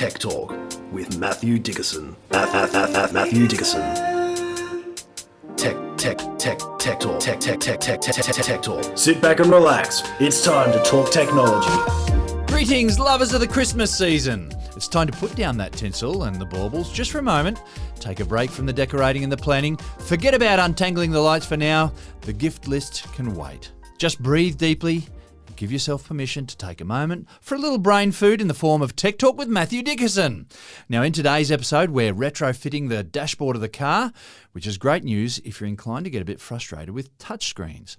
Tech Talk with Matthew Dickerson. Matthew Dickerson. Tech Talk. Sit back and relax. It's time to talk technology. Greetings, lovers of the Christmas season. It's time to put down that tinsel and the baubles just for a moment. Take a break from the decorating and the planning. Forget about untangling the lights for now. The gift list can wait. Just breathe deeply. Give yourself permission to take a moment for a little brain food in the form of Tech Talk with Matthew Dickerson. Now, in today's episode, we're retrofitting the dashboard of the car, which is great news if you're inclined to get a bit frustrated with touchscreens.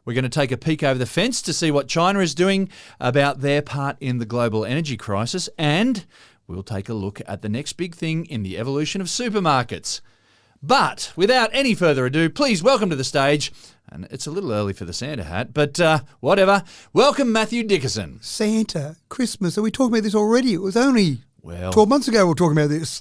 We're going to take a peek over the fence to see what China is doing about their part in the global energy crisis, and we'll take a look at the next big thing in the evolution of supermarkets. But without any further ado, please welcome to the stage, and it's a little early for the Santa hat, but whatever, welcome Matthew Dickerson. Santa, Christmas, are we talking about this already? It was only 12 months ago we were talking about this.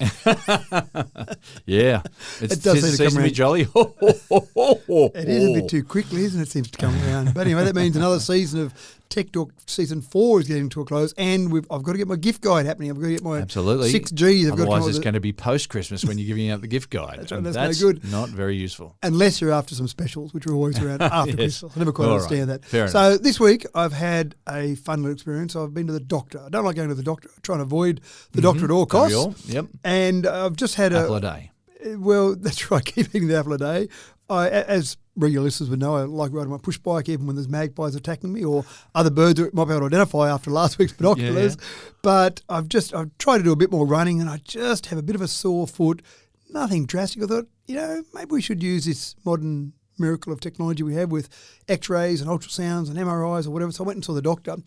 Yeah. It does seem to come around. Jolly. It is a bit too quickly, isn't it? It seems to come around. But anyway, that means another season of Tech Talk Season 4 is getting to a close, and I've got to get my gift guide happening. I've got to get my 6 Gs. Otherwise, it's going to be post-Christmas when you're giving out the gift guide. That's right, that's no good. Not very useful. Unless you're after some specials, which are always around after Yes. Christmas. I never quite understand that. Fair so enough. this week, I've had a fun little experience. I've been to the doctor. I don't like going to the doctor. I try and avoid the doctor at all costs. Yep. And I've just had Apple a day. Well, that's right. Keep eating the apple a day. As regular listeners would know, I like riding my push bike even when there's magpies attacking me or other birds that might be able to identify after last week's binoculars. Yeah. But I've tried to do a bit more running, and I just have a bit of a sore foot. Nothing drastic. I thought, maybe we should use this modern miracle of technology we have with X-rays and ultrasounds and MRIs or whatever. So I went and saw the doctor.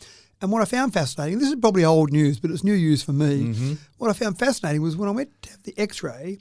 And what I found fascinating, this is probably old news, but it's new news for me. Mm-hmm. What I found fascinating was when I went to have the X-ray,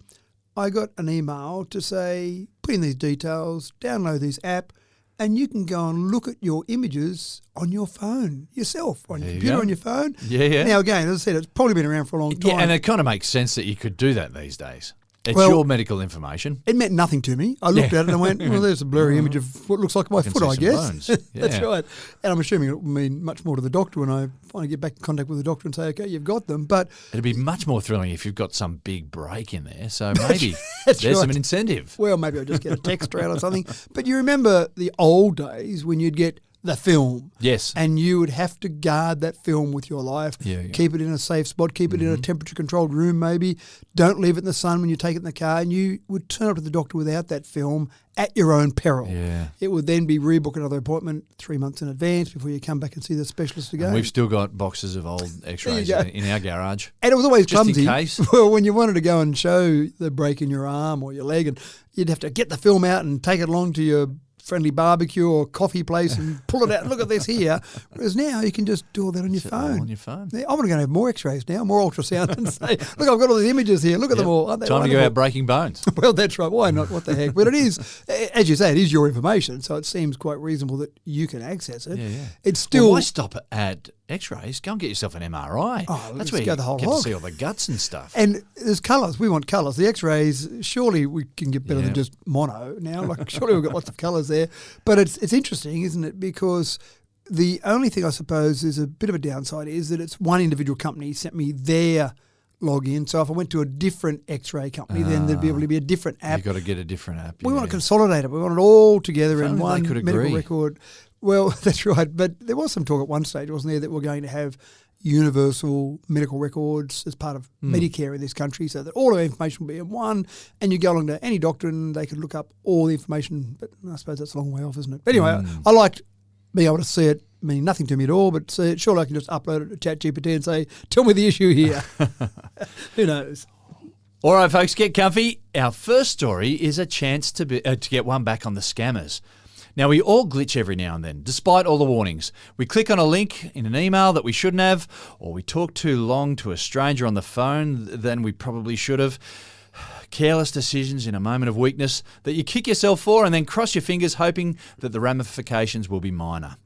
I got an email to say, put in these details, download this app, and you can go and look at your images on your phone yourself, on your computer, on your phone. Yeah. Now, again, as I said, it's probably been around for a long time. Yeah, and it kind of makes sense that you could do that these days. It's your medical information. It meant nothing to me. I looked at it and I went, well, there's a blurry image of what looks like my foot, I guess. That's right. And I'm assuming it will mean much more to the doctor when I finally get back in contact with the doctor and say, okay, you've got them. But it'd be much more thrilling if you've got some big break in there. So maybe there's some incentive. Well, maybe I'll just get a text out or something. But you remember the old days when you'd get the film. Yes. And you would have to guard that film with your life. Yeah. Keep it in a safe spot. Keep it in a temperature-controlled room maybe. Don't leave it in the sun when you take it in the car. And you would turn up to the doctor without that film at your own peril. Yeah. It would then be rebook another appointment 3 months in advance before you come back and see the specialist again. And we've still got boxes of old X-rays in our garage. And it was always clumsy. Just in case. Well, when you wanted to go and show the break in your arm or your leg, and you'd have to get the film out and take it along to your friendly barbecue or coffee place and pull it out and look at this here. Whereas now you can just do all that on your phone. On your phone. Yeah, I'm going to have more X-rays now, more ultrasound, and say, look, I've got all these images here. Look at them all. Aren't they Time wonderful? to go out breaking bones. Well, that's right. Why not? What the heck? But it is, as you say, it is your information, so it seems quite reasonable that you can access it. Yeah. It's still. Why stop at X-rays? Go and get yourself an MRI. Oh, that's where you go the whole get hog. to see all the guts and stuff. And there's colours. We want colours. The X-rays, surely we can get better than just mono now. Like surely we've got lots of colours there. But it's interesting, isn't it? Because the only thing I suppose is a bit of a downside is that it's one individual company sent me their login. So if I went to a different X-ray company, then there'd be able to be a different app. You've got to get a different app. We want to consolidate it. We want it all together in one medical agree. Record. Well, that's right. But there was some talk at one stage, wasn't there, that we're going to have universal medical records as part of Medicare in this country, so that all our information will be in one, and you go along to any doctor and they could look up all the information. But I suppose that's a long way off, isn't it? But anyway, I liked being able to see it, meaning nothing to me at all, but see it. Surely I can just upload it to ChatGPT and say, tell me the issue here. Who knows? All right, folks, get comfy. Our first story is a chance to get one back on the scammers. Now, we all glitch every now and then, despite all the warnings. We click on a link in an email that we shouldn't have, or we talk too long to a stranger on the phone than we probably should have. Careless decisions in a moment of weakness that you kick yourself for and then cross your fingers hoping that the ramifications will be minor.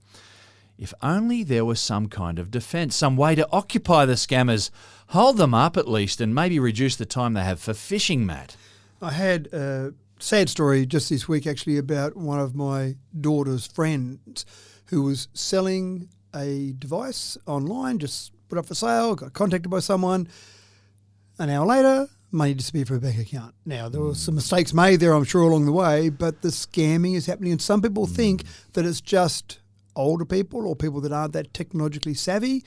If only there was some kind of defence, some way to occupy the scammers, hold them up at least, and maybe reduce the time they have for phishing, Matt. I had a sad story just this week actually about one of my daughter's friends who was selling a device online, just put up for sale, got contacted by someone, An hour later, money disappeared from a bank account. Now, there were some mistakes made there, I'm sure, along the way, but the scamming is happening. And some people think that it's just older people or people that aren't that technologically savvy.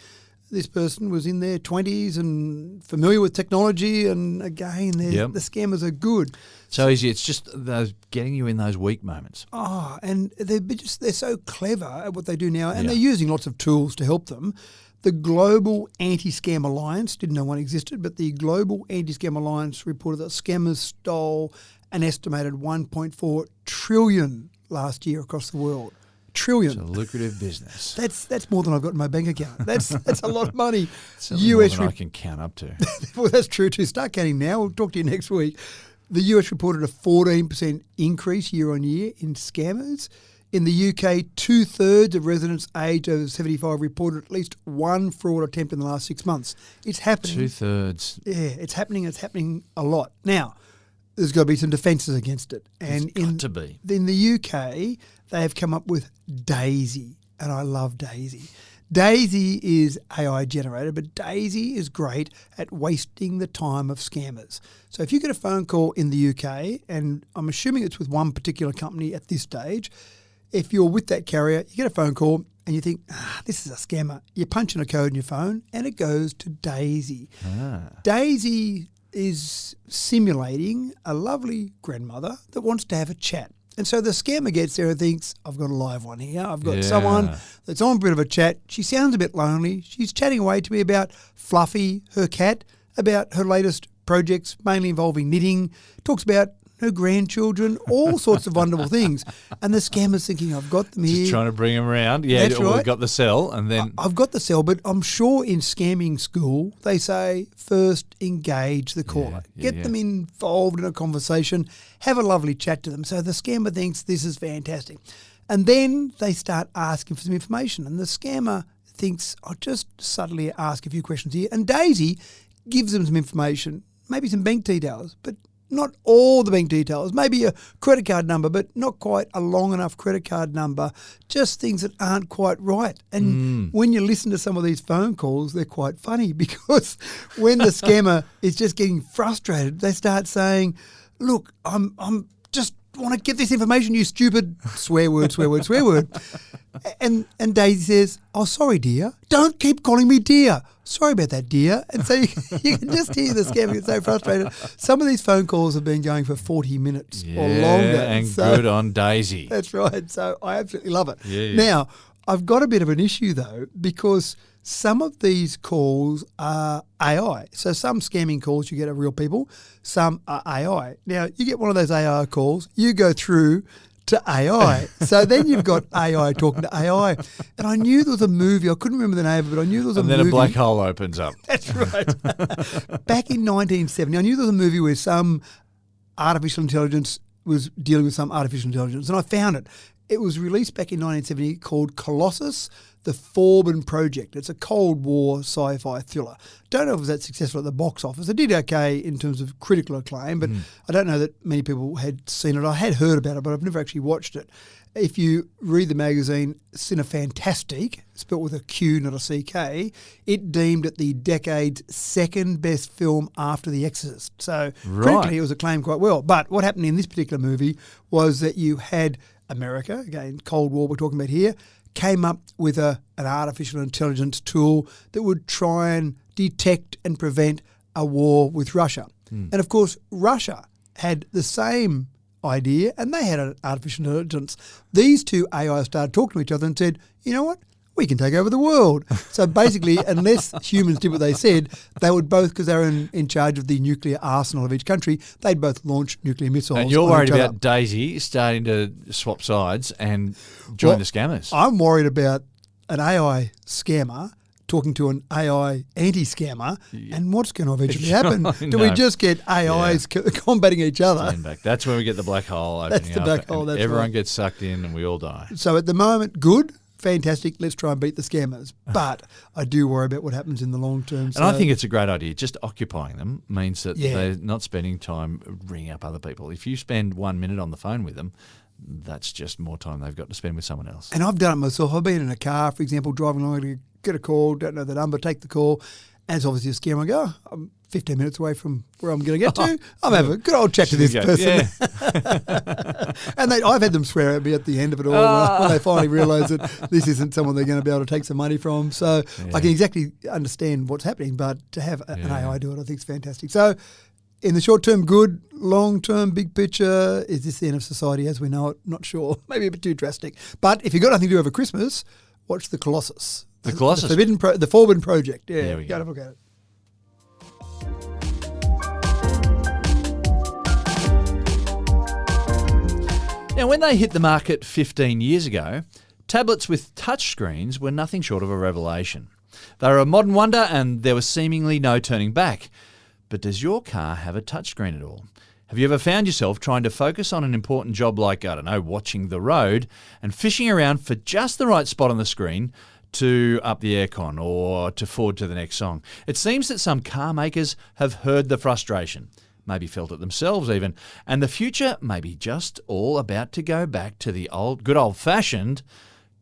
This person was in their 20s and familiar with technology, and again, the scammers are good. So easy. It's just those getting you in those weak moments. Oh, and they're so clever at what they do now, and they're using lots of tools to help them. The Global Anti-Scam Alliance, didn't know one existed, but the Global Anti-Scam Alliance reported that scammers stole an estimated $1.4 trillion last year across the world. Trillion. It's a lucrative business. That's more than I've got in my bank account. That's a lot of money. More than I can count up to. Well, that's true too. Start counting now. We'll talk to you next week. The US reported a 14% increase year on year in scammers. In the UK, 2/3 of residents aged over 75 reported at least one fraud attempt in the last 6 months. It's happening. 2/3. Yeah, it's happening. It's happening a lot. Now, there's got to be some defences against it. And in the UK, they have come up with Daisy, and I love Daisy. Daisy is AI generated, but Daisy is great at wasting the time of scammers. So if you get a phone call in the UK, and I'm assuming it's with one particular company at this stage, if you're with that carrier, you get a phone call and you think, this is a scammer. You punch in a code in your phone and it goes to Daisy. Daisy is simulating a lovely grandmother that wants to have a chat. And so the scammer gets there and thinks, I've got a live one here. I've got someone that's on a bit of a chat. She sounds a bit lonely. She's chatting away to me about Fluffy, her cat, about her latest projects, mainly involving knitting, talks about her grandchildren, all sorts of wonderful things. And the scammer's thinking, I've got them here. Just trying to bring them around. Yeah, that's right. We've got the cell. And then I've got the cell, but I'm sure in scamming school, they say first engage the caller. Get them involved in a conversation, have a lovely chat to them. So the scammer thinks this is fantastic. And then they start asking for some information. And the scammer thinks, I'll just subtly ask a few questions here. And Daisy gives them some information, maybe some bank details, but not all the bank details, maybe a credit card number, but not quite a long enough credit card number, just things that aren't quite right. And when you listen to some of these phone calls, they're quite funny because when the scammer is just getting frustrated, they start saying, look, I'm just want to get this information, you stupid swear word. And Daisy says, oh, sorry, dear. Don't keep calling me dear. Sorry about that, dear. And so you can just hear the scammer get so frustrated. Some of these phone calls have been going for 40 minutes or longer. And good on Daisy. That's right. So I absolutely love it. Now, I've got a bit of an issue, though, because some of these calls are AI. So some scamming calls you get are real people, some are AI. Now, you get one of those AI calls, you go through to AI. So then you've got AI talking to AI. And I knew there was a movie, I couldn't remember the name of it, but I knew there was a movie. And then a black hole opens up. That's right. Back in 1970, I knew there was a movie where some artificial intelligence was dealing with some artificial intelligence, and I found it. It was released back in 1970 called Colossus, the Forbin Project. It's a Cold War sci-fi thriller. Don't know if it was that successful at the box office. It did okay in terms of critical acclaim, but I don't know that many people had seen it. I had heard about it, but I've never actually watched it. If you read the magazine Cinefantastique, spelled with a Q, not a CK, it deemed it the decade's second best film after The Exorcist. So critically, it was acclaimed quite well. But what happened in this particular movie was that you had America, again, Cold War we're talking about here, came up with an artificial intelligence tool that would try and detect and prevent a war with Russia. And of course, Russia had the same idea and they had an artificial intelligence. These two AI started talking to each other and said, you know what? We can take over the world. So basically, unless humans did what they said, they would both, because they were in charge of the nuclear arsenal of each country, they'd both launch nuclear missiles. And you're worried about Daisy starting to swap sides and join the scammers. I'm worried about an AI scammer talking to an AI anti-scammer, and what's going to eventually happen? Do we just get AIs combating each other? Stand back. That's when we get the black hole opening That's the black hole, that's everyone right. gets sucked in and we all die. So at the moment, good. Fantastic, let's try and beat the scammers. But I do worry about what happens in the long term. And I think it's a great idea. Just occupying them means that they're not spending time ringing up other people. If you spend 1 minute on the phone with them, that's just more time they've got to spend with someone else. And I've done it myself. I've been in a car, for example, driving along to get a call, don't know the number, take the call, as obviously a skier, I go, I'm 15 minutes away from where I'm going to get to. I'm having a good old chat to this person. Yeah. And I've had them swear at me at the end of it all when they finally realise that this isn't someone they're going to be able to take some money from. So I can exactly understand what's happening, but to have an AI do it, I think is fantastic. So in the short term, good. Long term, big picture, is this the end of society as we know it? Not sure. Maybe a bit too drastic. But if you've got nothing to do over Christmas, watch The Colossus. The Colossus? The Forbidden Project. Yeah, there we go go. have a look at it. Now, when they hit the market 15 years ago, tablets with touchscreens were nothing short of a revelation. They were a modern wonder and there was seemingly no turning back. But does your car have a touchscreen at all? Have you ever found yourself trying to focus on an important job like, I don't know, watching the road and fishing around for just the right spot on the screen to up the aircon or to forward to the next song? It seems that some car makers have heard the frustration, maybe felt it themselves even, and the future may be just all about to go back to the good old-fashioned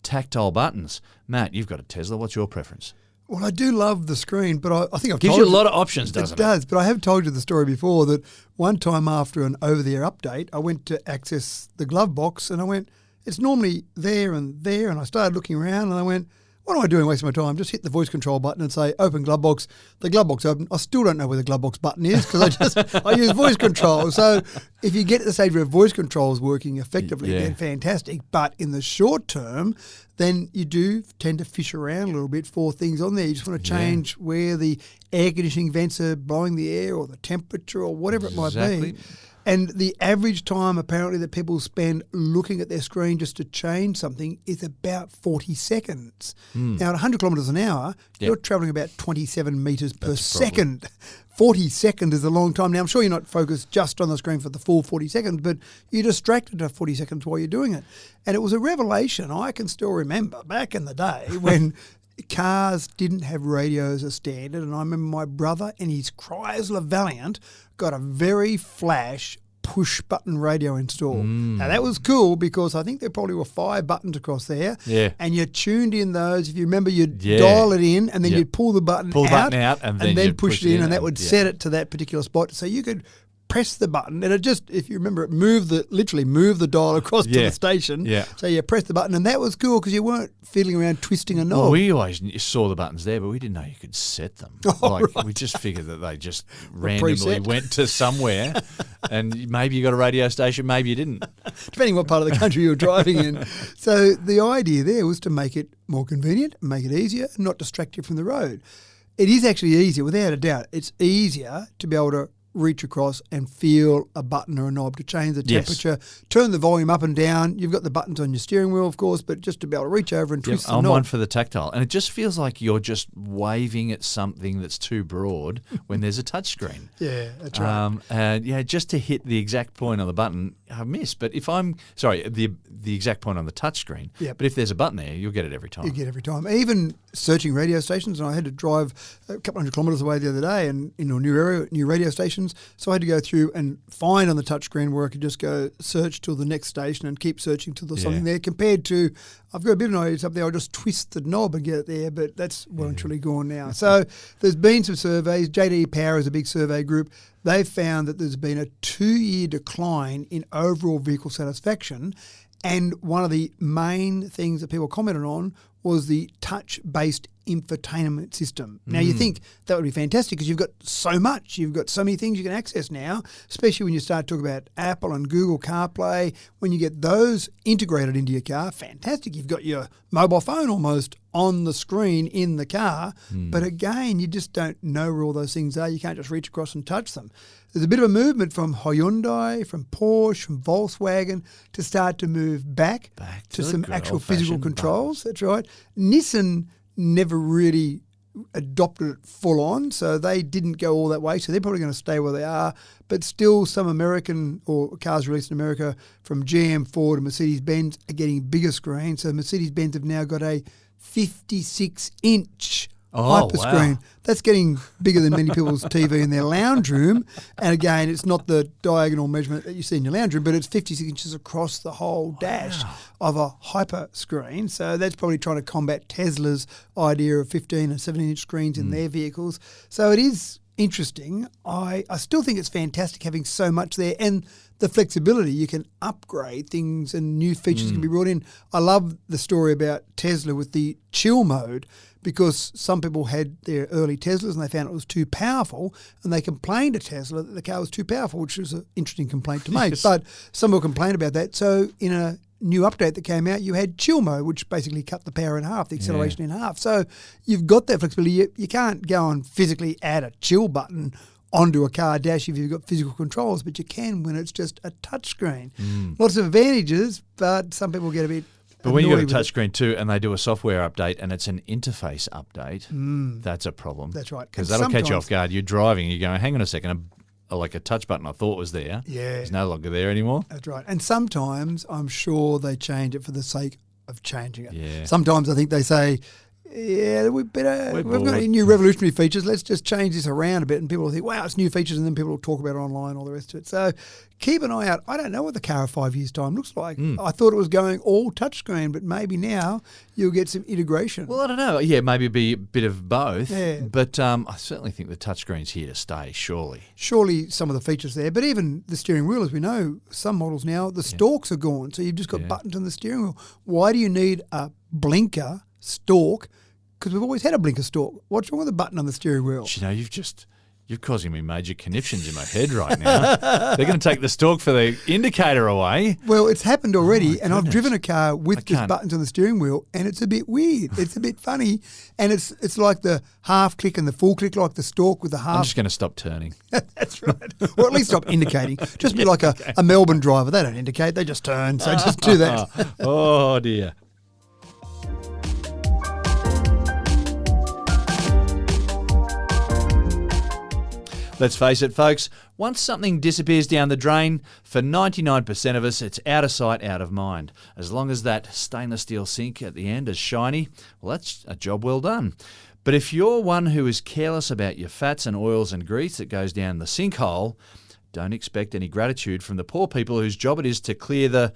tactile buttons. Matt, you've got a Tesla. What's your preference? Well, I do love the screen, but I think I've Gives told you a lot of options, doesn't it? It does, but I have told you the story before that one time after an over-the-air update, I went to access the glove box and I went, it's normally there, and I started looking around and I went, what am I doing wasting my time? Just hit the voice control button and say, open glove box. The glove box open. I still don't know where the glove box button is because I use voice control. So if you get to the stage where voice control is working effectively, then fantastic. But in the short term, then you do tend to fish around a little bit for things on there. You just want to change where the air conditioning vents are blowing the air or the temperature or whatever it might be. And the average time, apparently, that people spend looking at their screen just to change something is about 40 seconds. Now, at 100 kilometres an hour, you're travelling about 27 metres per second. 40 seconds is a long time. Now, I'm sure you're not focused just on the screen for the full 40 seconds, but you're distracted for 40 seconds while you're doing it. And it was a revelation. I can still remember back in the day when cars didn't have radios as standard, and I remember my brother and his Chrysler Valiant got a very flash push-button radio installed. Now, that was cool because I think there probably were 5 buttons across there, and you tuned in those. If you remember, you'd dial it in, and then you'd pull the button out, and then push it in, and that would set it to that particular spot. So you could press the button, and it just, if you remember, it literally moved the dial across to the station. So you press the button, and that was cool because you weren't fiddling around twisting a knob. Well, we always saw the buttons there, but we didn't know you could set them. We just figured that they just randomly went to somewhere, and maybe you got a radio station, maybe you didn't. Depending what part of the country you were driving in. So the idea there was to make it more convenient, make it easier, and not distract you from the road. It is actually easier, without a doubt. It's easier to be able to reach across and feel a button or a knob to change the temperature, turn the volume up and down. You've got the buttons on your steering wheel, of course, but just to be able to reach over and twist the knob. I'm one for the tactile. And it just feels like you're just waving at something that's too broad when there's a touchscreen. Yeah, that's right. And just to hit the exact point on the button, I miss. But if the exact point on the touchscreen. But if there's a button there, you'll get it every time. You get it every time. Even searching radio stations, and I had to drive a couple hundred kilometres away the other day and in a new area, new radio stations. So I had to go through and find on the touchscreen where I could just go search till the next station and keep searching till there's something there, compared to, I've got a bit of an idea up there, I'll just twist the knob and get it there, but that's well and truly gone now. So there's been some surveys. JD Power is a big survey group. They've found that there's been a 2-year decline in overall vehicle satisfaction, and one of the main things that people commented on was the touch-based infotainment system. Now, you think that would be fantastic because you've got so much. You've got so many things you can access now, especially when you start talking about Apple and Google CarPlay. When you get those integrated into your car, fantastic. You've got your mobile phone almost on the screen in the car. But again, you just don't know where all those things are. You can't just reach across and touch them. There's a bit of a movement from Hyundai, from Porsche, from Volkswagen to start to move back to some actual physical controls. That's right. Nissan never really adopted it full on, so they didn't go all that way. So they're probably going to stay where they are. But still, some American or cars released in America from GM, Ford, and Mercedes-Benz are getting bigger screens. So Mercedes-Benz have now got a 56-inch Hyper wow. screen. That's getting bigger than many people's TV in their lounge room. And again, it's not the diagonal measurement that you see in your lounge room, but it's 56 inches across the whole dash of a hyper screen. So that's probably trying to combat Tesla's idea of 15 and 17-inch screens in their vehicles. So it is interesting. I still think it's fantastic having so much there, and the flexibility. You can upgrade things and new features can be brought in. I love the story about Tesla with the chill mode, because some people had their early Teslas and they found it was too powerful, and they complained to Tesla that the car was too powerful, which was an interesting complaint to make. Yes. But some people complained about that. So in a new update that came out, you had chill mode, which basically cut the power in half, the acceleration in half. So you've got that flexibility. You can't go and physically add a chill button onto a car dash if you've got physical controls, but you can when it's just a touchscreen. Lots of advantages, but some people get a bit But when you've annoyed got a with it. touchscreen too, and they do a software update, and it's an interface update, that's a problem. That's right. Because And that'll catch you sometimes- off guard. You're driving, you're going, hang on a second, like a touch button I thought was there. Yeah. It's no longer there anymore. That's right. And sometimes I'm sure they change it for the sake of changing it. Yeah. Sometimes I think they say, yeah, we've got bored. new revolutionary features. Let's just change this around a bit. And people will think, wow, it's new features. And then people will talk about it online, all the rest of it. So keep an eye out. I don't know what the car of 5 years' time looks like. I thought it was going all touchscreen, but maybe now you'll get some integration. Well, I don't know. Yeah, maybe be a bit of both. Yeah. But I certainly think the touchscreen's here to stay, surely. Surely some of the features there, but even the steering wheel, as we know, some models now, the stalks are gone. So you've just got buttons on the steering wheel. Why do you need a blinker stalk? Because we've always had a blinker stalk. What's wrong with the button on the steering wheel? You know, you're causing me major conniptions in my head right now. They're going to take the stalk for the indicator away. Well, it's happened already, and I've goodness. driven a car with I just can't- buttons on the steering wheel, and it's a bit weird. It's a bit funny, and it's like the half click and the full click, like the stalk with the I'm half. just going to stop turning. That's right. Or at least stop indicating. Just be like a Melbourne driver. They don't indicate, they just turn. So just do that. Oh, dear. Let's face it, folks, once something disappears down the drain, for 99% of us, it's out of sight, out of mind. As long as that stainless steel sink at the end is shiny, well, that's a job well done. But if you're one who is careless about your fats and oils and grease that goes down the sinkhole, don't expect any gratitude from the poor people whose job it is to clear the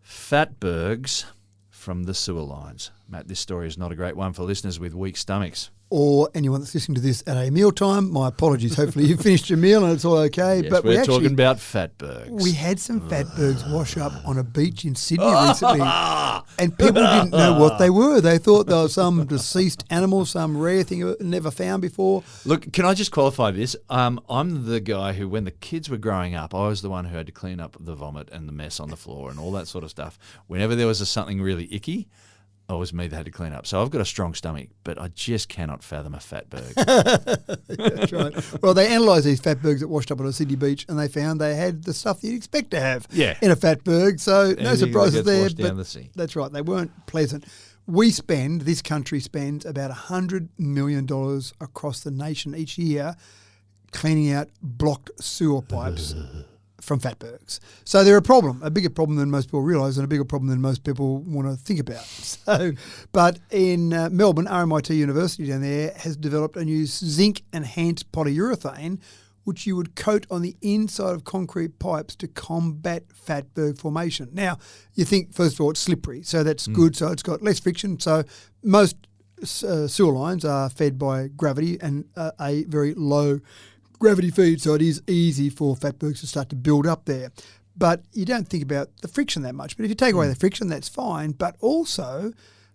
Fatbergs from the sewer lines. Matt, this story is not a great one for listeners with weak stomachs. Or anyone that's listening to this at a mealtime, my apologies. Hopefully you've finished your meal and it's all okay. Yes, but we're we talking actually, about Fatbergs. we had some Fatbergs wash up on a beach in Sydney recently, and people didn't know what they were. They thought they were some deceased animal, some rare thing never found before. Look, can I just qualify this? I'm the guy who, when the kids were growing up, I was the one who had to clean up the vomit and the mess on the floor and all that sort of stuff. Whenever there was something really icky, it was me that had to clean up. So I've got a strong stomach, but I just cannot fathom a Fatberg. That's right. Well, they analysed these Fatbergs that washed up on a Sydney beach, and they found they had the stuff that you'd expect to have in a Fatberg. So no Anything surprises that gets there. washed down But the sea. that's right. They weren't pleasant. This country spends about $100 million across the nation each year cleaning out blocked sewer pipes from Fatbergs. So they're a bigger problem than most people realise, and a bigger problem than most people want to think about. So, but in Melbourne, RMIT University down there has developed a new zinc-enhanced polyurethane, which you would coat on the inside of concrete pipes to combat Fatberg formation. Now, you think, first of all, it's slippery, so that's good. So it's got less friction. So most sewer lines are fed by gravity and a very low gravity feed, so it is easy for Fatbergs to start to build up there. But you don't think about the friction that much. But if you take away the friction, that's fine. But also,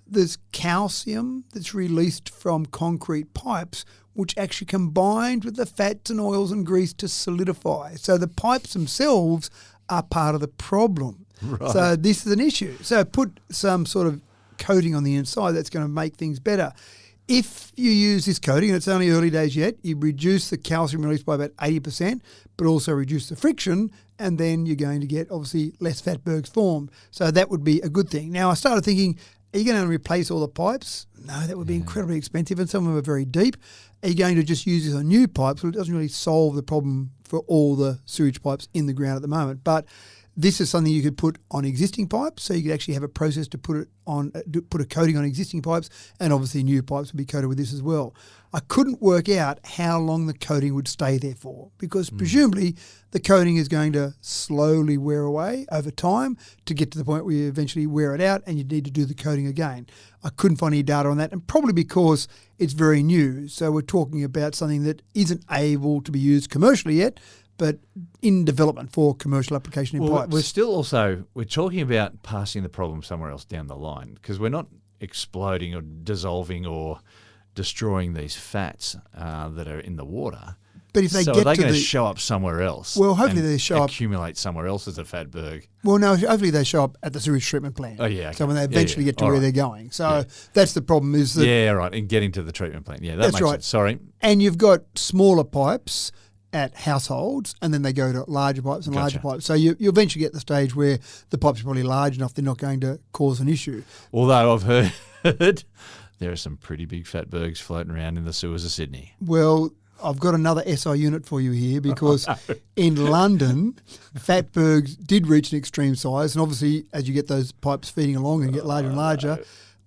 there's calcium that's released from concrete pipes, which actually combined with the fats and oils and grease to solidify. So the pipes themselves are part of the problem. Right. So this is an issue. So put some sort of coating on the inside that's going to make things better. If you use this coating, and it's only early days yet, you reduce the calcium release by about 80%, but also reduce the friction, and then you're going to get, obviously, less Fatbergs formed. So that would be a good thing. Now, I started thinking, are you going to replace all the pipes? No, that would be incredibly expensive, and some of them are very deep. Are you going to just use this on new pipes? Well, it doesn't really solve the problem for all the sewage pipes in the ground at the moment. But This is something you could put on existing pipes, so you could actually have a process to put a coating on existing pipes, and obviously new pipes would be coated with this as well. I couldn't work out how long the coating would stay there for, because presumably the coating is going to slowly wear away over time to get to the point where you eventually wear it out and you need to do the coating again. I couldn't find any data on that, and probably because it's very new. So we're talking about something that isn't able to be used commercially yet, but in development for commercial application in pipes. We're talking about passing the problem somewhere else down the line, because we're not exploding or dissolving or destroying these fats that are in the water. But if they so get are they to going to show up somewhere else? Well, hopefully they show up. Accumulate somewhere else as a Fatberg. Well, no, hopefully they show up at the sewage treatment plant. Oh, yeah. Okay. So when they eventually get to where they're going. So that's the problem is that... Yeah, right, in getting to the treatment plant. Yeah, that's makes right. sense. Sorry. And you've got smaller pipes at households, and then they go to larger pipes and larger pipes. So you eventually get the stage where the pipes are probably large enough they're not going to cause an issue. Although I've heard there are some pretty big Fatbergs floating around in the sewers of Sydney. Well, I've got another SI unit for you here, because in London, Fatbergs did reach an extreme size, and obviously as you get those pipes feeding along and get larger and larger,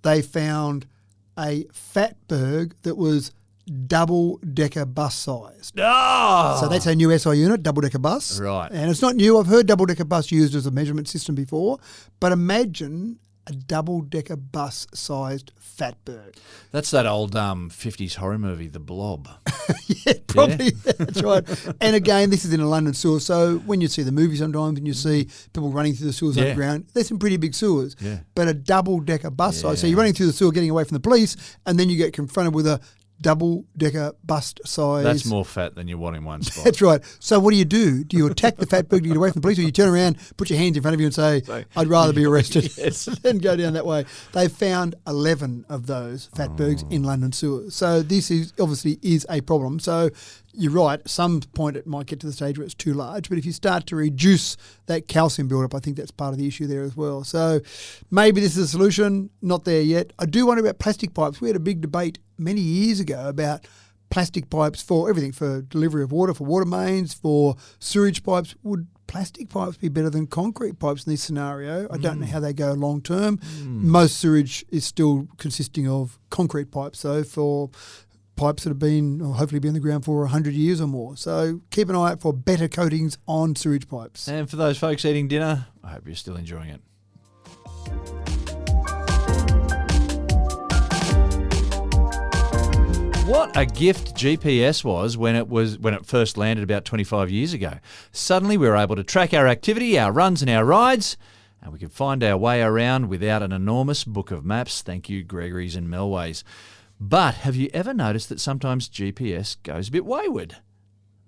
they found a Fatberg that was double-decker bus sized. Oh! So that's a new SI unit, double-decker bus. Right. And it's not new. I've heard double-decker bus used as a measurement system before, but imagine a double-decker bus-sized Fatberg. That's that old 50s horror movie, The Blob. Yeah, probably. Yeah. That's right. And again, this is in a London sewer. So when you see the movie sometimes and you see people running through the sewers underground, there's some pretty big sewers. Yeah. But a double-decker bus size. So you're running through the sewer getting away from the police, and then you get confronted with a double-decker bust size. That's more fat than you want in one spot. That's right. So what do? Do you attack the Fatberg to get away from the police, or you turn around, put your hands in front of you and say, I'd rather be arrested than go down that way? They found 11 of those Fatbergs in London sewers. So this is obviously is a problem. So you're right, some point it might get to the stage where it's too large, but if you start to reduce that calcium buildup, I think that's part of the issue there as well. So maybe this is a solution, not there yet. I do wonder about plastic pipes. We had a big debate many years ago about plastic pipes for everything, for delivery of water, for water mains, for sewage pipes. Would plastic pipes be better than concrete pipes in this scenario? I don't know how they go long term. Most sewage is still consisting of concrete pipes, so for pipes that have been, or hopefully been in the ground for 100 years or more. So keep an eye out for better coatings on sewage pipes. And for those folks eating dinner, I hope you're still enjoying it. What a gift GPS was when it first landed about 25 years ago. Suddenly we were able to track our activity, our runs and our rides, and we could find our way around without an enormous book of maps. Thank you, Gregory's and Melways. But have you ever noticed that sometimes GPS goes a bit wayward?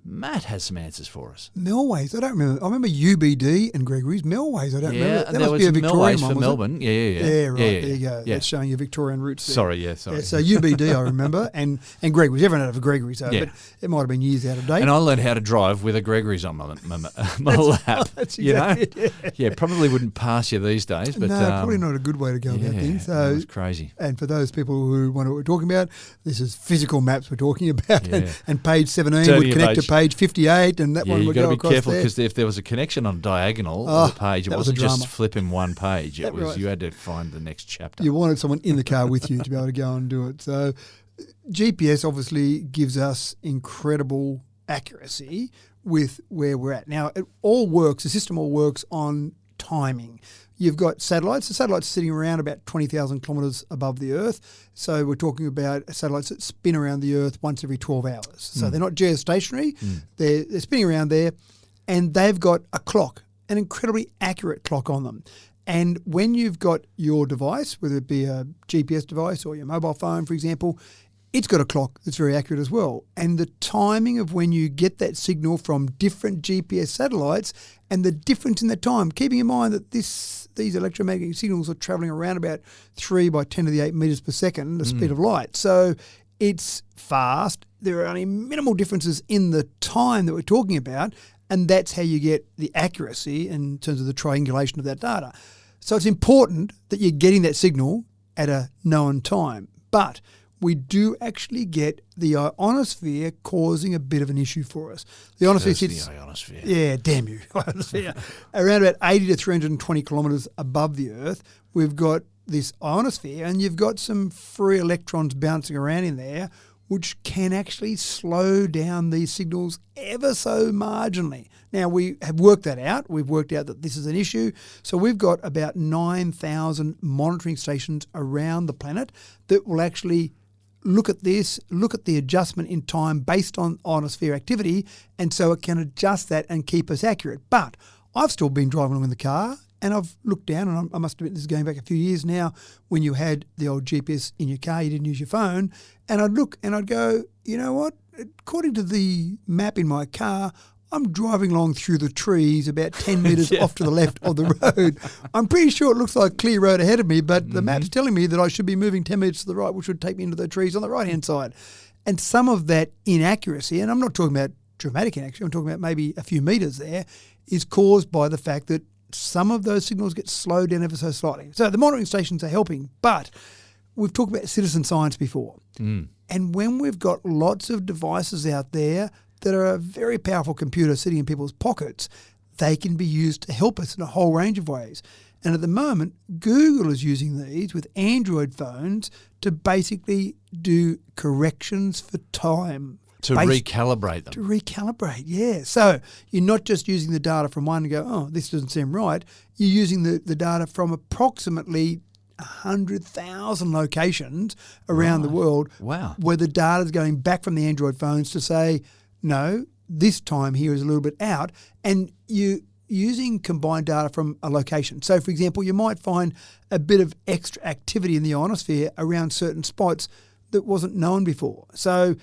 Matt has some answers for us. Melways, I don't remember. I remember UBD and Gregory's. Melways, I don't remember. That there must was be a Victorian Melways one, for Melbourne. Yeah. Yeah, right. There you go. That's showing your Victorian roots there. Sorry. Yeah, so UBD, I remember, and Gregory's. Everyone had a Gregory's, but it might have been years out of date. And I learned how to drive with a Gregory's on my lap. That's exactly Yeah, probably wouldn't pass you these days. But no, probably not a good way to go about things. So it was crazy. And for those people who wonder what we're talking about, this is physical maps we're talking about. And page 17 would connect to page 58. And that one would go across there. You've got to be careful, because if there was a connection on diagonal of the page, it wasn't just flipping one page. It was you had to find the next chapter. You wanted someone in the car with you to be able to go and do it. So GPS obviously gives us incredible accuracy with where we're at. Now, it all works, the system all works on timing. You've got satellites. The satellites are sitting around about 20,000 kilometres above the Earth. So we're talking about satellites that spin around the Earth once every 12 hours. So they're not geostationary. They're spinning around there, and they've got a clock, an incredibly accurate clock on them. And when you've got your device, whether it be a GPS device or your mobile phone, for example, it's got a clock that's very accurate as well. And the timing of when you get that signal from different GPS satellites and the difference in the time, keeping in mind that these electromagnetic signals are travelling around about 3 by 10 to the 8 metres per second, the speed of light. So it's fast. There are only minimal differences in the time that we're talking about, and that's how you get the accuracy in terms of the triangulation of that data. So it's important that you're getting that signal at a known time. But we do actually get the ionosphere causing a bit of an issue for us. The ionosphere sits... The ionosphere. Yeah, damn you. Ionosphere. Around about 80 to 320 kilometres above the Earth, we've got this ionosphere, and you've got some free electrons bouncing around in there, which can actually slow down these signals ever so marginally. Now, we have worked that out. We've worked out that this is an issue. So we've got about 9,000 monitoring stations around the planet that will actually look at this, look at the adjustment in time based on ionosphere activity, and so it can adjust that and keep us accurate. But I've still been driving along in the car, and I've looked down, and I must admit this is going back a few years now, when you had the old GPS in your car, you didn't use your phone, and I'd look and I'd go, you know what, according to the map in my car, I'm driving along through the trees about 10 metres off to the left of the road. I'm pretty sure it looks like a clear road ahead of me, but the map's telling me that I should be moving 10 metres to the right, which would take me into the trees on the right-hand side. And some of that inaccuracy, and I'm not talking about dramatic inaccuracy, I'm talking about maybe a few metres there, is caused by the fact that some of those signals get slowed down ever so slightly. So the monitoring stations are helping, but we've talked about citizen science before. And when we've got lots of devices out there that are a very powerful computer sitting in people's pockets, they can be used to help us in a whole range of ways. And at the moment, Google is using these with Android phones to basically do corrections for time. To recalibrate them. To recalibrate, yeah. So you're not just using the data from one and go, oh, this doesn't seem right. You're using the data from approximately 100,000 locations around the world. Wow. Where the data is going back from the Android phones to say, no, this time here is a little bit out, and you using combined data from a location. So, for example, you might find a bit of extra activity in the ionosphere around certain spots that wasn't known before. So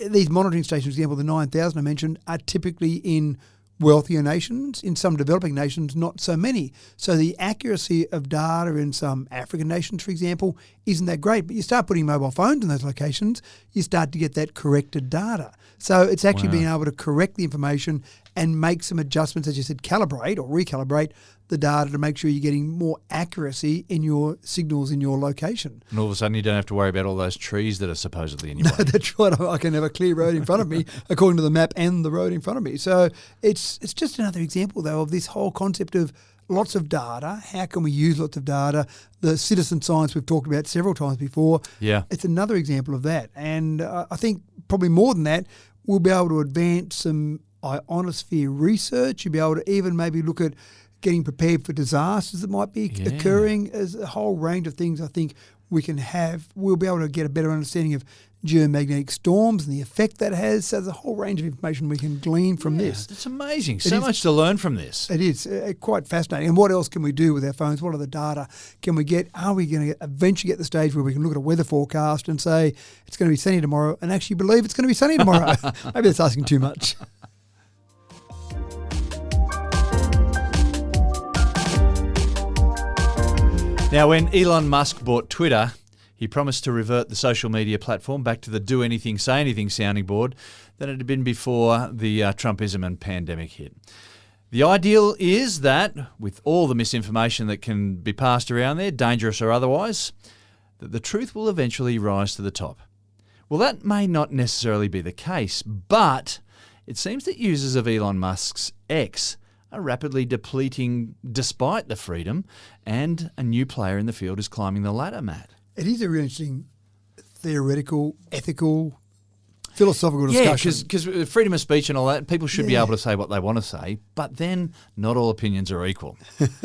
these monitoring stations, for example, the 9,000 I mentioned, are typically in wealthier nations. In some developing nations, not so many. So the accuracy of data in some African nations, for example, isn't that great. But you start putting mobile phones in those locations, you start to get that corrected data. So it's actually being able to correct the information and make some adjustments, as you said, calibrate or recalibrate the data to make sure you're getting more accuracy in your signals in your location. And all of a sudden you don't have to worry about all those trees that are supposedly in your way. No, that's right. I can have a clear road in front of me according to the map and the road in front of me. So it's just another example, though, of this whole concept of lots of data. How can we use lots of data? The citizen science we've talked about several times before. Yeah. It's another example of that. And I think probably more than that, we'll be able to advance some ionosphere research. You'll be able to even maybe look at getting prepared for disasters that might be occurring. As a whole range of things I think we can have. We'll be able to get a better understanding of geomagnetic storms and the effect that has. So there's a whole range of information we can glean from this. It's amazing. So much to learn from this. It is quite fascinating. And what else can we do with our phones? What are the data can we get? Are we going to eventually get to the stage where we can look at a weather forecast and say it's going to be sunny tomorrow and actually believe it's going to be sunny tomorrow? Maybe that's asking too much. Now, when Elon Musk bought Twitter, he promised to revert the social media platform back to the do anything, say anything sounding board that it had been before the Trumpism and pandemic hit. The ideal is that, with all the misinformation that can be passed around there, dangerous or otherwise, that the truth will eventually rise to the top. Well, that may not necessarily be the case, but it seems that users of Elon Musk's X are rapidly depleting despite the freedom, and a new player in the field is climbing the ladder, Matt. It is a really interesting theoretical, ethical, philosophical discussion. Yeah, because freedom of speech and all that, people should be able to say what they want to say, but then not all opinions are equal. And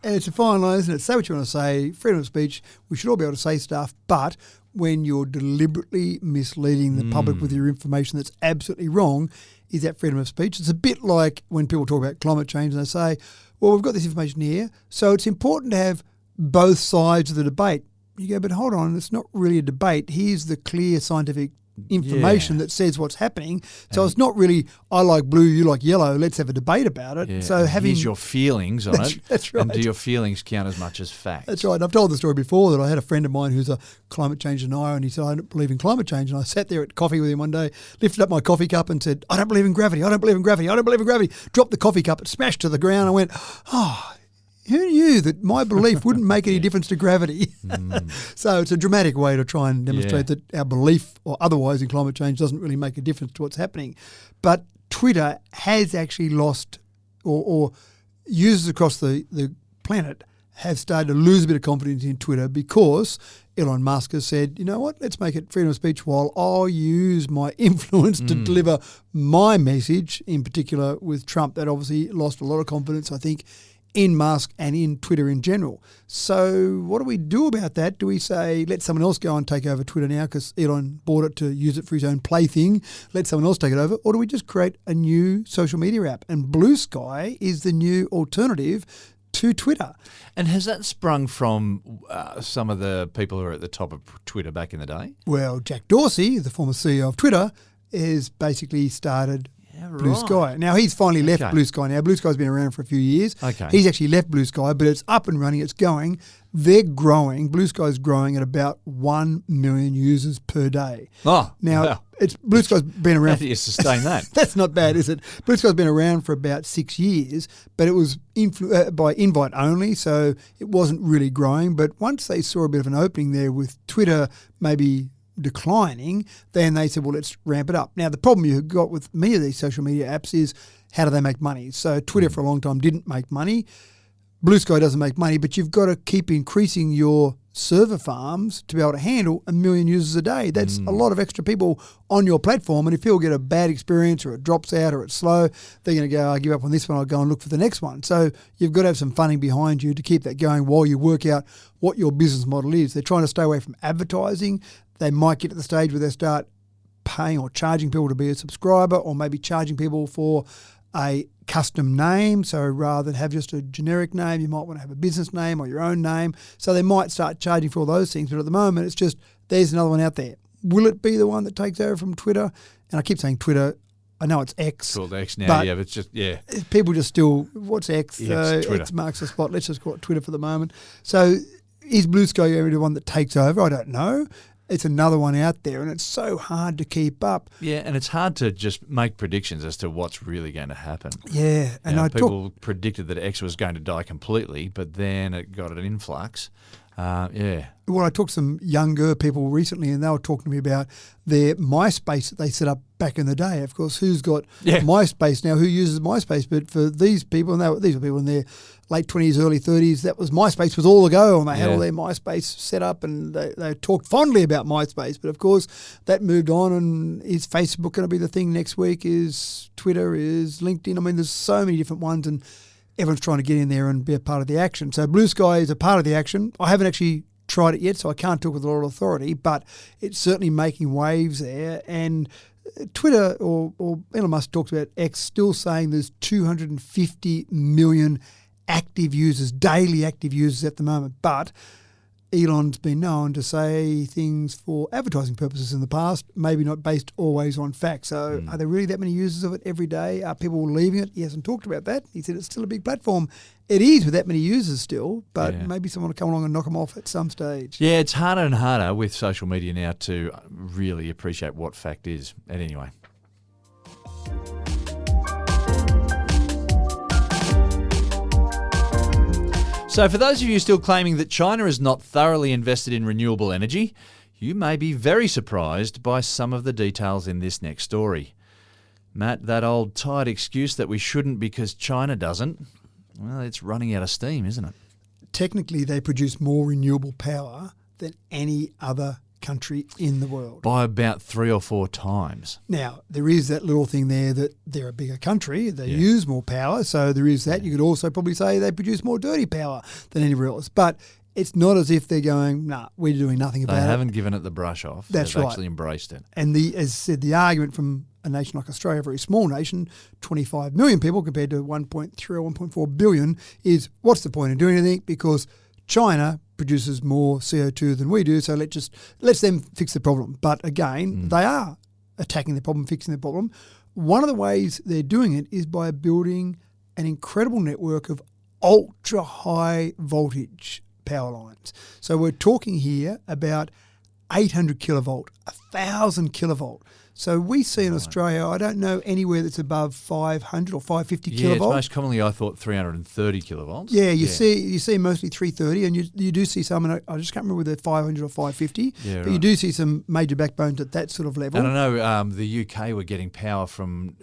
it's a fine line, isn't it? Say what you want to say, freedom of speech, we should all be able to say stuff, but when you're deliberately misleading the public with your information that's absolutely wrong, is that freedom of speech? It's a bit like when people talk about climate change and they say, well, we've got this information here, so it's important to have both sides of the debate. You go, but hold on, it's not really a debate. Here's the clear scientific information that says what's happening. So it's not really, I like blue, you like yellow, let's have a debate about it. Yeah. So having here's your feelings on it. That's right. And do your feelings count as much as facts? That's right. I've told the story before that I had a friend of mine who's a climate change denier, and he said, I don't believe in climate change. And I sat there at coffee with him one day, lifted up my coffee cup and said, I don't believe in gravity, I don't believe in gravity, I don't believe in gravity. Dropped the coffee cup, it smashed to the ground. I went, oh, who knew that my belief wouldn't make any difference to gravity? So it's a dramatic way to try and demonstrate that our belief or otherwise in climate change doesn't really make a difference to what's happening. But Twitter has actually lost, or users across the planet have started to lose a bit of confidence in Twitter because Elon Musk has said, you know what, let's make it freedom of speech while I'll use my influence to deliver my message, in particular with Trump. That obviously lost a lot of confidence, I think, in Musk and in Twitter in general. So what do we do about that? Do we say, let someone else go and take over Twitter now because Elon bought it to use it for his own plaything, let someone else take it over? Or do we just create a new social media app? And Bluesky is the new alternative to Twitter. And has that sprung from some of the people who are at the top of Twitter back in the day? Well, Jack Dorsey, the former CEO of Twitter, has basically started Bluesky. Now, he's finally left Bluesky now. Bluesky's been around for a few years. He's actually left Bluesky, but it's up and running. It's going. They're growing. Bluesky's growing at about 1 million users per day. Oh, now, wow. Bluesky's been around. How do you sustain that? That's not bad, is it? Bluesky's been around for about 6 years, but it was by invite only, so it wasn't really growing. But once they saw a bit of an opening there with Twitter maybe declining, then they said, well, let's ramp it up. Now, the problem you've got with many of these social media apps is how do they make money? So Twitter for a long time didn't make money. Bluesky doesn't make money, but you've got to keep increasing your server farms to be able to handle 1 million users a day. That's a lot of extra people on your platform, and if people get a bad experience or it drops out or it's slow, they're going to go, I give up on this one, I'll go and look for the next one. So you've got to have some funding behind you to keep that going while you work out what your business model is. They're trying to stay away from advertising. They might get to the stage where they start paying or charging people to be a subscriber, or maybe charging people for a custom name. So rather than have just a generic name, you might want to have a business name or your own name. So they might start charging for all those things. But at the moment, it's just, there's another one out there. Will it be the one that takes over from Twitter? And I keep saying Twitter. I know it's X. It's called X now, but it's just, people just still, what's X? X marks the spot. Let's just call it Twitter for the moment. So is Bluesky going to be the one that takes over? I don't know. It's another one out there, and it's so hard to keep up. Yeah, and it's hard to just make predictions as to what's really going to happen. Yeah, and people predicted that X was going to die completely, but then it got an influx. Well, I talked to some younger people recently, and they were talking to me about their MySpace that they set up back in the day. Of course, who's got MySpace now? Who uses MySpace? But for these people, and these were people in their late 20s, early 30s, that was MySpace was all the go, and they had all their MySpace set up, and they talked fondly about MySpace. But of course, that moved on, and is Facebook going to be the thing next week? Is Twitter? Is LinkedIn? I mean, there's so many different ones, and everyone's trying to get in there and be a part of the action. So Bluesky is a part of the action. I haven't actually tried it yet, so I can't talk with a lot of authority, but it's certainly making waves there. And Twitter, or Elon Musk talks about X, still saying there's 250 million active users, daily active users at the moment. But Elon's been known to say things for advertising purposes in the past, maybe not based always on fact. So are there really that many users of it every day? Are people leaving it? He hasn't talked about that. He said it's still a big platform. It is with that many users still, but maybe someone will come along and knock them off at some stage. Yeah, it's harder and harder with social media now to really appreciate what fact is. And anyway. So for those of you still claiming that China is not thoroughly invested in renewable energy, you may be very surprised by some of the details in this next story. Matt, that old tired excuse that we shouldn't because China doesn't, well, it's running out of steam, isn't it? Technically, they produce more renewable power than any other country in the world. By about 3 or 4 times. Now, there is that little thing there that they're a bigger country. They use more power, so there is that. You could also probably say they produce more dirty power than anywhere else. But it's not as if they're going, nah, we're doing nothing about it. They haven't given it the brush off. That's They've right. actually embraced it. And as I said, the argument from a nation like Australia, a very small nation, 25 million people compared to 1.3 or 1.4 billion, is what's the point of doing anything? Because China produces more CO2 than we do, so let's them fix the problem. But again, they are attacking the problem, fixing the problem. One of the ways they're doing it is by building an incredible network of ultra-high voltage power lines. So we're talking here about 800 kilovolt, 1,000 kilovolt. So we see in Australia, I don't know anywhere that's above 500 or 550 Yeah, it's kilovolts. most commonly I thought 330 kilovolts. Yeah, you see mostly 330, and you do see some, and I just can't remember whether they're 500 or 550, but you do see some major backbones at that sort of level. And I know the UK were getting power from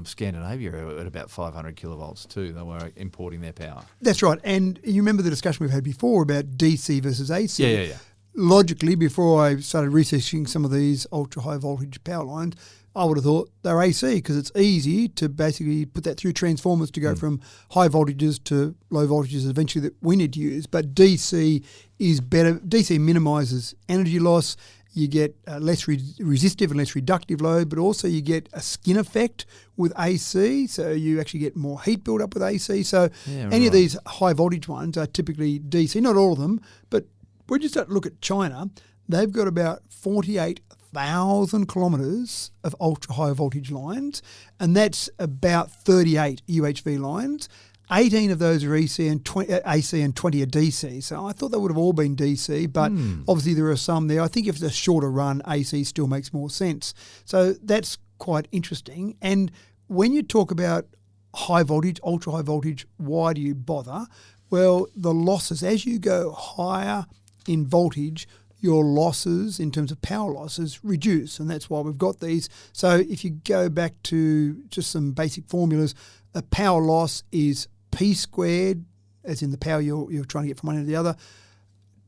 Scandinavia at about 500 kilovolts too. They were importing their power. That's right, and you remember the discussion we've had before about DC versus AC. Yeah. Logically, before I started researching some of these ultra-high voltage power lines, I would have thought they're AC because it's easy to basically put that through transformers to go from high voltages to low voltages eventually that we need to use. But DC is better. DC minimises energy loss. You get less resistive and less reductive load, but also you get a skin effect with AC, so you actually get more heat build up with AC. So any of these high voltage ones are typically DC, not all of them, but when you start to look at China, they've got about 48,000 kilometres of ultra-high voltage lines, and that's about 38 UHV lines. 18 of those are AC and 20 are DC. So I thought they would have all been DC, but obviously there are some there. I think if it's a shorter run, AC still makes more sense. So that's quite interesting. And when you talk about high voltage, ultra-high voltage, why do you bother? Well, the losses, as you go higher in voltage, your losses in terms of power losses reduce, and that's why we've got these. So if you go back to just some basic formulas, a power loss is P squared, as in the power you're trying to get from one end to the other,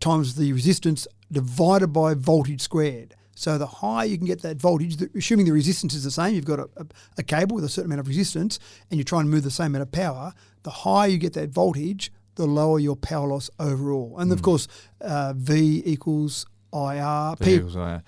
times the resistance divided by voltage squared. So the higher you can get that voltage, assuming the resistance is the same, you've got a cable with a certain amount of resistance and you're trying to move the same amount of power, the higher you get that voltage, the lower your power loss overall. And of course, V equals IR. So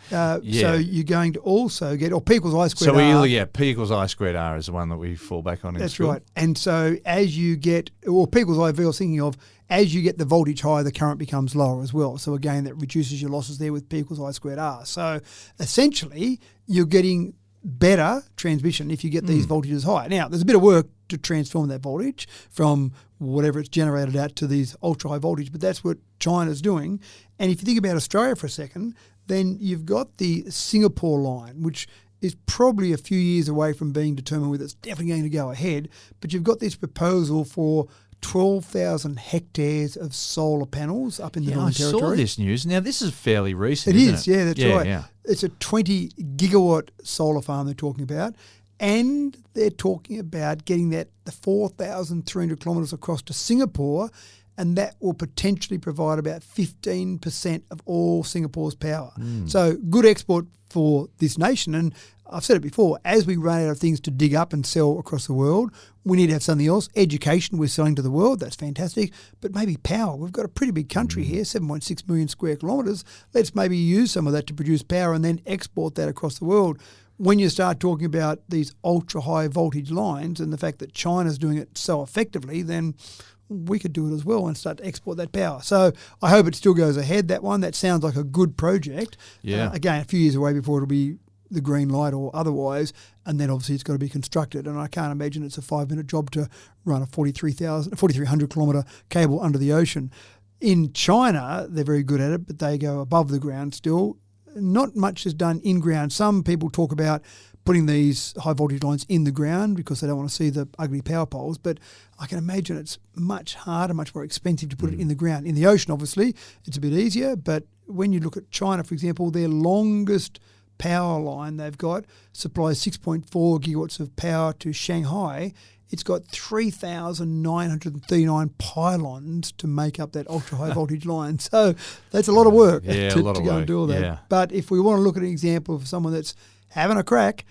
you're going to also get, or P equals I squared R. P equals I squared R is the one that we fall back on in school. That's right. And so as you get, or P equals IV, I was thinking of, as you get the voltage higher, the current becomes lower as well. So again, that reduces your losses there with P equals I squared R. So essentially, you're getting better transmission if you get these voltages high. Now, there's a bit of work to transform that voltage from whatever it's generated at to these ultra-high voltage, but that's what China's doing. And if you think about Australia for a second, then you've got the Singapore line, which is probably a few years away from being determined whether it's definitely going to go ahead, but you've got this proposal for 12,000 hectares of solar panels up in the Northern Territory. I saw this news. Now, this is fairly recent, It isn't is, it? yeah, that's right. Yeah. It's a 20 gigawatt solar farm they're talking about, and they're talking about getting the 4,300 kilometres across to Singapore, and that will potentially provide about 15% of all Singapore's power. So good export for this nation. And I've said it before, as we run out of things to dig up and sell across the world, we need to have something else. Education we're selling to the world, that's fantastic, but maybe power. We've got a pretty big country here, 7.6 million square kilometres. Let's maybe use some of that to produce power and then export that across the world. When you start talking about these ultra-high voltage lines and the fact that China's doing it so effectively, then we could do it as well and start to export that power. So I hope it still goes ahead, that one. That sounds like a good project. Yeah. Again, a few years away before it'll be the green light or otherwise, and then obviously it's got to be constructed. And I can't imagine it's a 5-minute job to run a 4,300 kilometre cable under the ocean. In China, they're very good at it, but they go above the ground still. Not much is done in ground. Some people talk about putting these high voltage lines in the ground because they don't want to see the ugly power poles, but I can imagine it's much harder, much more expensive to put it in the ground. In the ocean, obviously, it's a bit easier, but when you look at China, for example, their longest power line they've got supplies 6.4 gigawatts of power to Shanghai. It's got 3,939 pylons to make up that ultra-high voltage line. So that's a lot of work to go and do all that. Yeah. But if we want to look at an example of someone that's having a crack,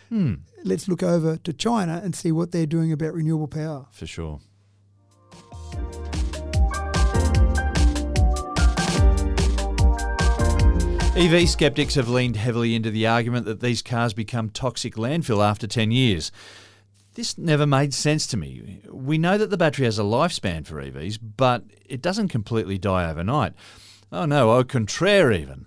let's look over to China and see what they're doing about renewable power. For sure. EV skeptics have leaned heavily into the argument that these cars become toxic landfill after 10 years. This never made sense to me. We know that the battery has a lifespan for EVs, but it doesn't completely die overnight. Oh no, au contraire even.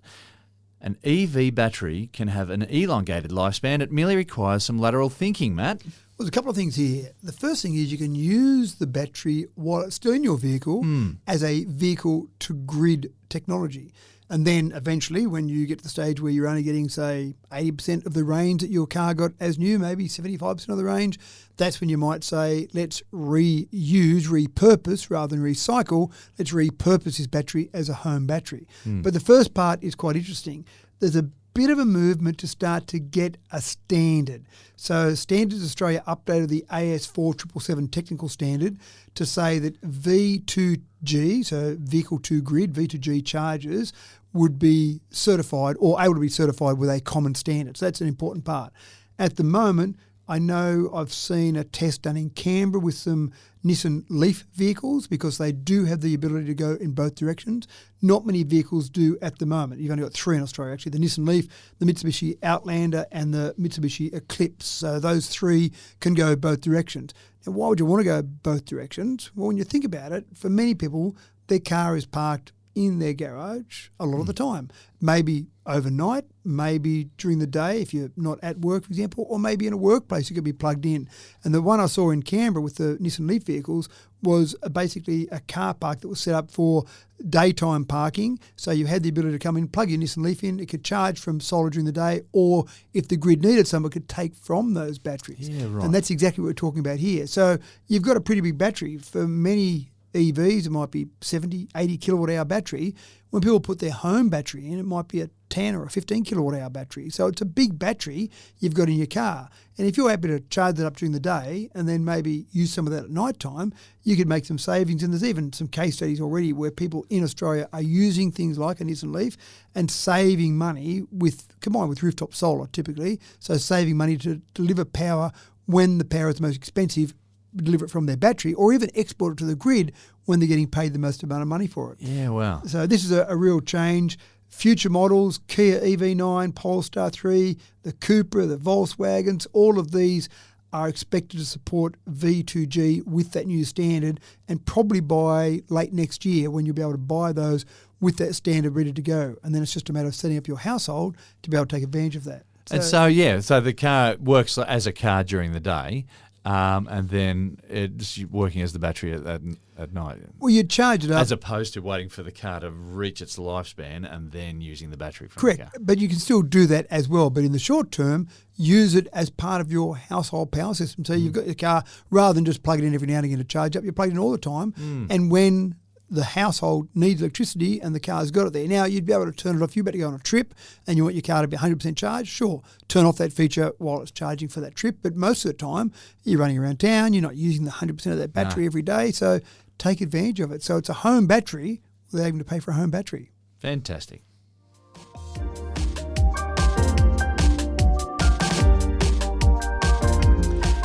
An EV battery can have an elongated lifespan. It merely requires some lateral thinking, Matt. Well, there's a couple of things here. The first thing is you can use the battery while it's still in your vehicle as a vehicle-to-grid technology. And then eventually, when you get to the stage where you're only getting, say, 80% of the range that your car got as new, maybe 75% of the range, that's when you might say, let's repurpose rather than recycle. Let's repurpose this battery as a home battery. But the first part is quite interesting. There's a bit of a movement to start to get a standard. So Standards Australia updated the AS4777 technical standard to say that V2G, so vehicle to grid, V2G chargers, would be certified or able to be certified with a common standard. So that's an important part. At the moment, I know I've seen a test done in Canberra with some Nissan Leaf vehicles because they do have the ability to go in both directions. Not many vehicles do at the moment. You've only got 3 in Australia, actually. The Nissan Leaf, the Mitsubishi Outlander and the Mitsubishi Eclipse. So those 3 can go both directions. Now, why would you want to go both directions? Well, when you think about it, for many people, their car is parked in their garage a lot of the time. Maybe overnight, maybe during the day if you're not at work, for example, or maybe in a workplace you could be plugged in. And the one I saw in Canberra with the Nissan Leaf vehicles was basically a car park that was set up for daytime parking. So you had the ability to come in, plug your Nissan Leaf in, it could charge from solar during the day, or if the grid needed some, it could take from those batteries. Yeah, right. And that's exactly what we're talking about here. So you've got a pretty big battery. For many EVs, it might be 70, 80 kilowatt hour battery. When people put their home battery in, it might be a 10 or a 15 kilowatt hour battery. So it's a big battery you've got in your car. And if you're happy to charge that up during the day and then maybe use some of that at night time, you could make some savings. And there's even some case studies already where people in Australia are using things like a Nissan Leaf and saving money combined with rooftop solar typically. So saving money to deliver power when the power is the most expensive, deliver it from their battery, or even export it to the grid when they're getting paid the most amount of money for it. Yeah, wow. So this is a real change. Future models, Kia EV9, Polestar 3, the Cupra, the Volkswagens, all of these are expected to support V2G with that new standard, and probably by late next year when you'll be able to buy those with that standard ready to go. And then it's just a matter of setting up your household to be able to take advantage of that. So the car works as a car during the day, and then it's working as the battery at night. Well, you charge it up. As opposed to waiting for the car to reach its lifespan and then using the battery from Correct, the car. but you can still do that as well. But in the short term, use it as part of your household power system. So you've got your car, rather than just plug it in every now and again to charge up, you plug it in all the time. And when the household needs electricity and the car's got it there. Now, you'd be able to turn it off. You're about to go on a trip and you want your car to be 100% charged. Sure, turn off that feature while it's charging for that trip. But most of the time, you're running around town. You're not using the 100% of that battery every day. So take advantage of it. So it's a home battery without having to pay for a home battery. Fantastic.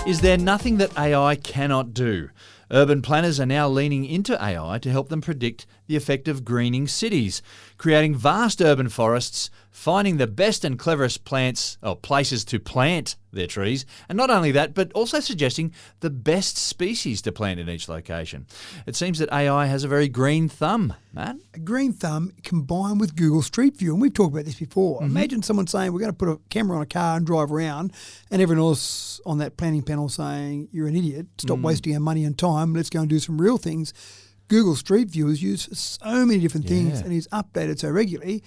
Is there nothing that AI cannot do? Urban planners are now leaning into AI to help them predict the effect of greening cities, creating vast urban forests, finding the best and cleverest places to plant their trees, and not only that, but also suggesting the best species to plant in each location. It seems that AI has a very green thumb, Matt. A green thumb combined with Google Street View, and we've talked about this before. Imagine someone saying, we're going to put a camera on a car and drive around, and everyone else on that planning panel saying, you're an idiot, stop wasting our money and time, let's go and do some real things. Google Street View is used for so many different things and is updated so regularly.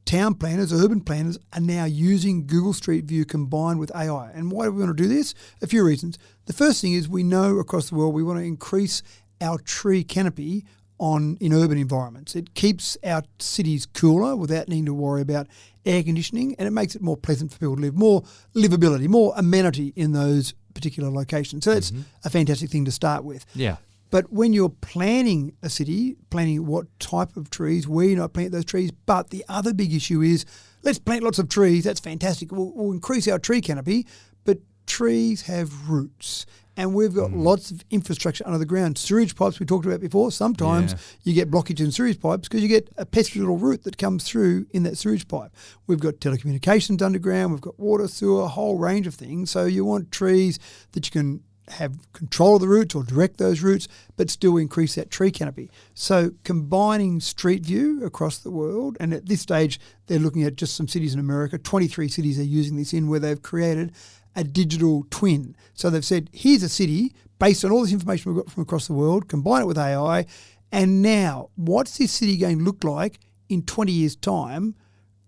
Town planners, urban planners are now using Google Street View combined with AI. And why do we want to do this? A few reasons. The first thing is we know across the world we want to increase our tree canopy in urban environments. It keeps our cities cooler without needing to worry about air conditioning, and it makes it more pleasant for people to live, more livability, more amenity in those particular locations. So that's a fantastic thing to start with. Yeah. But when you're planning a city, planning what type of trees, where you not plant those trees, but the other big issue is let's plant lots of trees. That's fantastic. We'll increase our tree canopy, but trees have roots. And we've got lots of infrastructure under the ground. Sewage pipes we talked about before. Sometimes you get blockage in sewage pipes because you get a pesky little root that comes through in that sewage pipe. We've got telecommunications underground. We've got water, sewer, a whole range of things. So you want trees that you can have control of the roots or direct those roots, but still increase that tree canopy. So combining Street View across the world, and at this stage they're looking at just some cities in America, 23 cities are using this in where they've created a digital twin. So they've said, here's a city based on all this information we've got from across the world, combine it with AI, and now what's this city going to look like in 20 years' time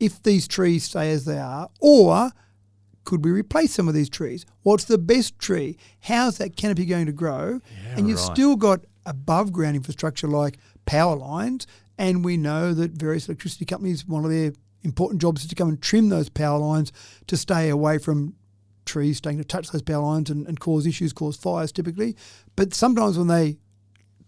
if these trees stay as they are, or could we replace some of these trees? What's the best tree? How's that canopy going to grow? Yeah, and you've right. still got above ground infrastructure like power lines, and we know that various electricity companies, one of their important jobs is to come and trim those power lines to stay away from trees starting to touch those power lines and cause issues, cause fires typically. But sometimes when they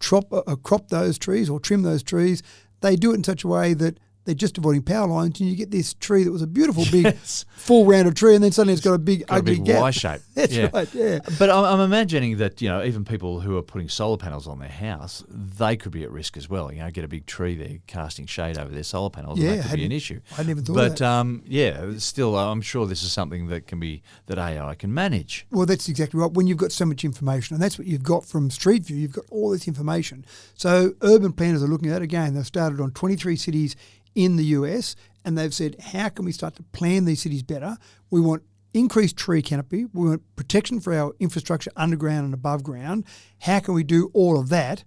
crop those trees or trim those trees, they do it in such a way that they're just avoiding power lines, and you get this tree that was a beautiful big full round of tree, and then suddenly it's got a big ugly gap. Y shape. That's right, yeah. But I'm imagining that, even people who are putting solar panels on their house, they could be at risk as well. Get a big tree there casting shade over their solar panels, and that could be an issue. I never thought of that. But still, I'm sure this is something that AI can manage. Well, that's exactly right. When you've got so much information, and that's what you've got from Street View, you've got all this information. So urban planners are looking at it. Again, they've started on 23 cities in the US, and they've said, how can we start to plan these cities better? We want increased tree canopy. We want protection for our infrastructure underground and above ground. How can we do all of that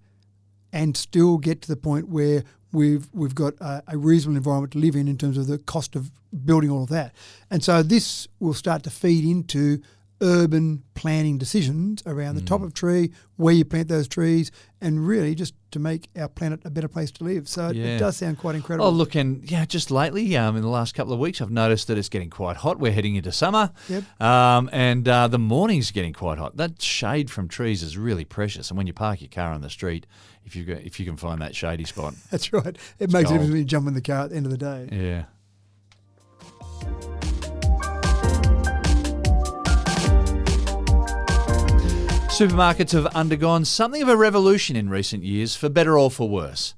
and still get to the point where we've got a reasonable environment to live in terms of the cost of building all of that? And so this will start to feed into urban planning decisions around the top of tree, where you plant those trees, and really just to make our planet a better place to live. So it does sound quite incredible. Oh, look, and just lately, in the last couple of weeks, I've noticed that it's getting quite hot. We're heading into summer, Yep. and the morning's getting quite hot. That shade from trees is really precious, and when you park your car on the street, if you can find that shady spot, That's right. It makes a gold. difference when you jump in the car at the end of the day. yeah. Supermarkets have undergone something of a revolution in recent years, for better or for worse.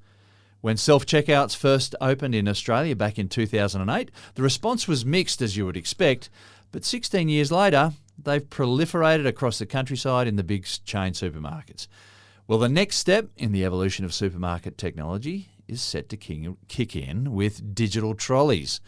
When self-checkouts first opened in Australia back in 2008, the response was mixed, as you would expect, but 16 years later, they've proliferated across the countryside in the big chain supermarkets. Well, the next step in the evolution of supermarket technology is set to kick in with digital trolleys.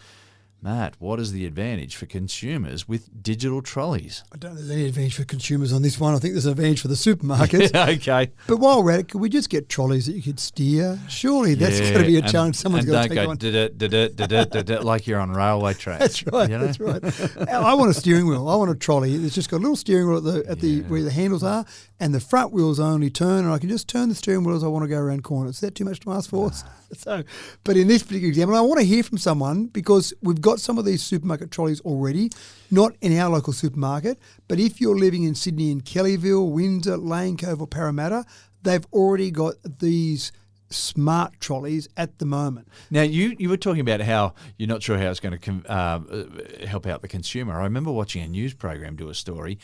Matt, what is the advantage for consumers with digital trolleys? I don't think there's any advantage for consumers on this one. I think there's an advantage for the supermarkets. Okay. But while we're at it, could we just get trolleys that you could steer? Surely that's got to be a challenge someone's got to take on. Don't go like you're on railway tracks. That's right. You know? That's right. I want a steering wheel. I want a trolley. It's just got a little steering wheel at the where the handles are, and the front wheels only turn, and I can just turn the steering wheel as I want to go around corners. Is that too much to ask for? So, but in this particular example, I want to hear from someone, because we've got some of these supermarket trolleys already, not in our local supermarket, but if you're living in Sydney in Kellyville, Windsor, Lane Cove or Parramatta, they've already got these smart trolleys at the moment. Now, you were talking about how you're not sure how it's going to help out the consumer. I remember watching a news program do a story,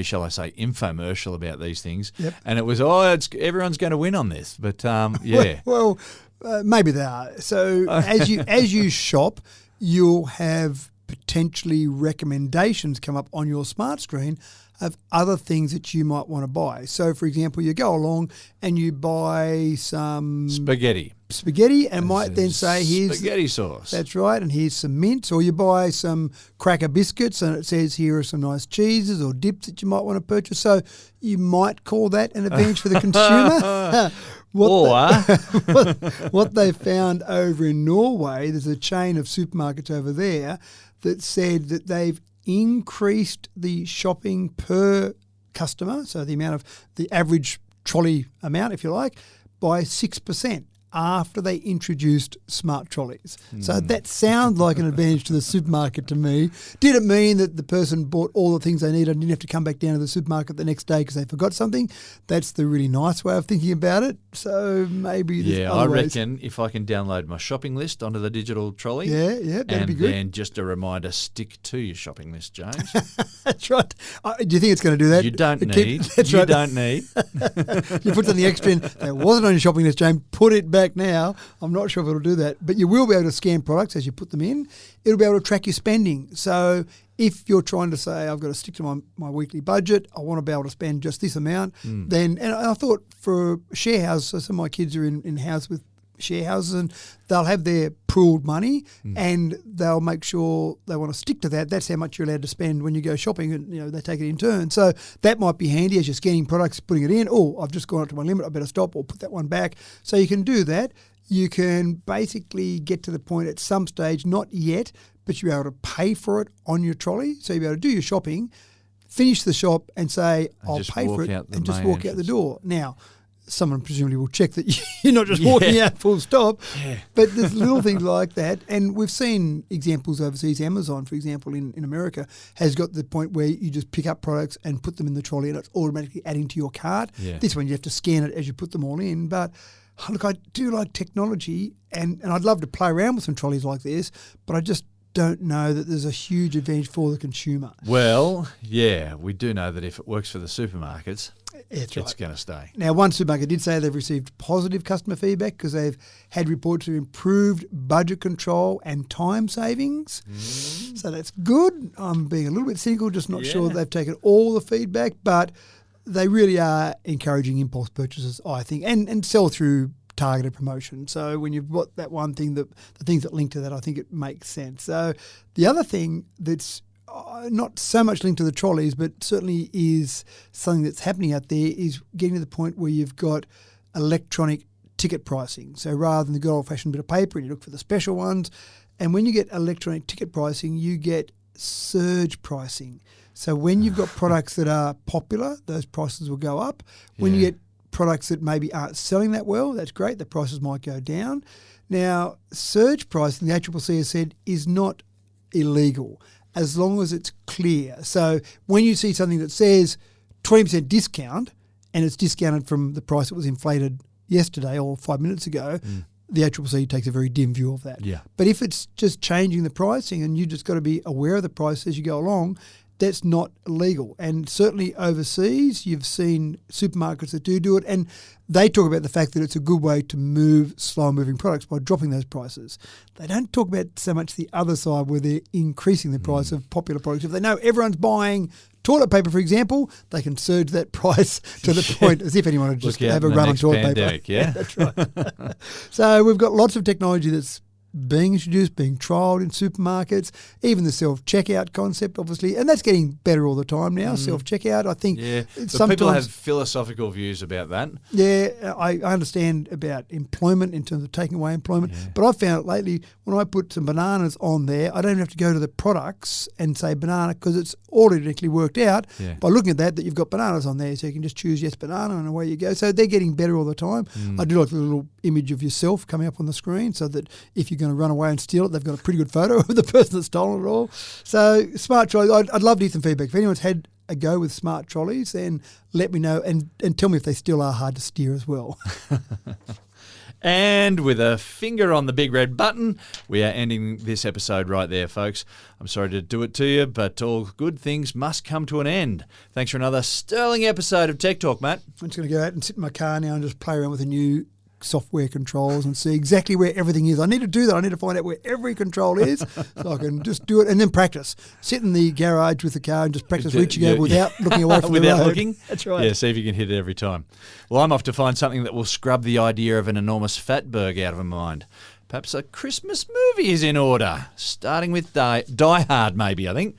shall I say, infomercial about these things. Yep. And it was, everyone's going to win on this. But, yeah. Well, maybe they are. So as you shop, you'll have potentially recommendations come up on your smart screen of other things that you might want to buy. So, for example, you go along and you buy some Spaghetti. and might then say, here's spaghetti sauce. That's right, and here's some mints. Or you buy some cracker biscuits and it says here are some nice cheeses or dips that you might want to purchase. So you might call that an advantage for the consumer. What they found over in Norway, there's a chain of supermarkets over there that said that they've increased the shopping per customer, so the amount of the average trolley amount, if you like, by 6% after they introduced smart trolleys. So that sounds like an advantage to the supermarket to me. Did it mean that the person bought all the things they needed and didn't have to come back down to the supermarket the next day because they forgot something? That's the really nice way of thinking about it. So maybe there's other ways. Reckon if I can download my shopping list onto the digital trolley, that'd be good. And then just a reminder, stick to your shopping list, James. That's right. Do you think it's going to do that? You don't need. That's you right. don't need. You put something extra in that wasn't on your shopping list, James, put it back now. I'm not sure if it'll do that. But you will be able to scan products as you put them in. It'll be able to track your spending. So if you're trying to say, I've got to stick to my weekly budget, I want to be able to spend just this amount, then, and I thought for share houses, so some of my kids are in houses with share houses, and they'll have their pooled money and they'll make sure they want to stick to that. That's how much you're allowed to spend when you go shopping, and they take it in turn. So that might be handy as you're scanning products, putting it in. Oh, I've just gone up to my limit, I better stop or put that one back. So you can do that. you can basically get to the point at some stage, not yet, but you'll be able to pay for it on your trolley. So you'll be able to do your shopping, finish the shop and say, I'll pay for it, and just walk out the door. Now, someone presumably will check that you're not just walking out full stop. Yeah. But there's little things like that. And we've seen examples overseas. Amazon, for example, in America, has got the point where you just pick up products and put them in the trolley and it's automatically adding to your cart. Yeah. This one you have to scan it as you put them all in. But look, I do like technology and I'd love to play around with some trolleys like this, but I just don't know that there's a huge advantage for the consumer. Well, yeah, we do know that if it works for the supermarkets, it's going to stay. Now, one supermarket did say they've received positive customer feedback because they've had reports of improved budget control and time savings. So that's good. I'm being a little bit cynical, just not sure that they've taken all the feedback, but they really are encouraging impulse purchases, I think, and sell through targeted promotion. So when you've got that one thing, the things that link to that, I think it makes sense. So the other thing that's not so much linked to the trolleys, but certainly is something that's happening out there is getting to the point where you've got electronic ticket pricing. So rather than the good old-fashioned bit of paper, and you look for the special ones. And when you get electronic ticket pricing, you get surge pricing. So when you've got products that are popular, those prices will go up. When you get products that maybe aren't selling that well, that's great. The prices might go down. Now, surge pricing, the ACCC has said, is not illegal as long as it's clear. So when you see something that says 20% discount and it's discounted from the price that was inflated yesterday or 5 minutes ago, the ACCC takes a very dim view of that. Yeah. But if it's just changing the pricing and you just got to be aware of the price as you go along, that's not illegal. And certainly overseas, you've seen supermarkets that do it, and they talk about the fact that it's a good way to move slow-moving products by dropping those prices. They don't talk about so much the other side where they're increasing the price of popular products. If they know everyone's buying toilet paper, for example, they can surge that price to the point as if anyone would just have a run on toilet paper. Yeah, that's right. So we've got lots of technology that's being introduced, being trialled in supermarkets, even the self-checkout concept, obviously, and that's getting better all the time now, self-checkout. I think sometimes people have philosophical views about that. Yeah, I understand about employment in terms of taking away employment, but I've found it lately when I put some bananas on there, I don't even have to go to the products and say banana because it's automatically worked out by looking at that you've got bananas on there, so you can just choose yes banana and away you go. So they're getting better all the time. I do like the little image of yourself coming up on the screen so that if you're going to run away and steal it, they've got a pretty good photo of the person that's stolen it all. So smart trolleys, I'd love to hear some feedback. If anyone's had a go with smart trolleys, then let me know and tell me if they still are hard to steer as well. And with a finger on the big red button, we are ending this episode right there, folks. I'm sorry to do it to you, but all good things must come to an end. Thanks for another sterling episode of Tech Talk, Matt. I'm just going to go out and sit in my car now and just play around with the new software controls and see exactly where everything is. I need to do that. I need to find out where every control is so I can just do it and then practice. Sit in the garage with the car and just practice reaching over without looking away from the road. Without looking? That's right. Yeah, see if you can hit it every time. Well, I'm off to find something that will scrub the idea of an enormous Fatberg out of my mind. Perhaps a Christmas movie is in order, starting with Die Hard, maybe, I think.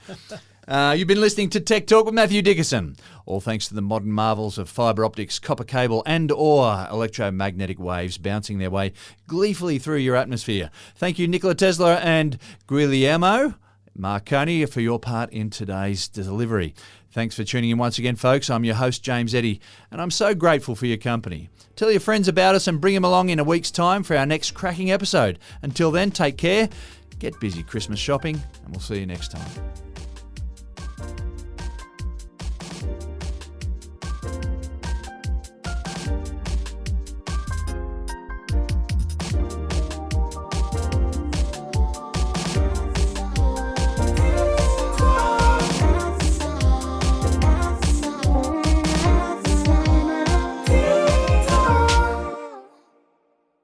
You've been listening to Tech Talk with Matthew Dickerson. All thanks to the modern marvels of fibre optics, copper cable and or electromagnetic waves bouncing their way gleefully through your atmosphere. Thank you, Nikola Tesla and Guglielmo Marconi, for your part in today's delivery. Thanks for tuning in once again, folks. I'm your host, James Eddy, and I'm so grateful for your company. Tell your friends about us and bring them along in a week's time for our next cracking episode. Until then, take care, get busy Christmas shopping, and we'll see you next time.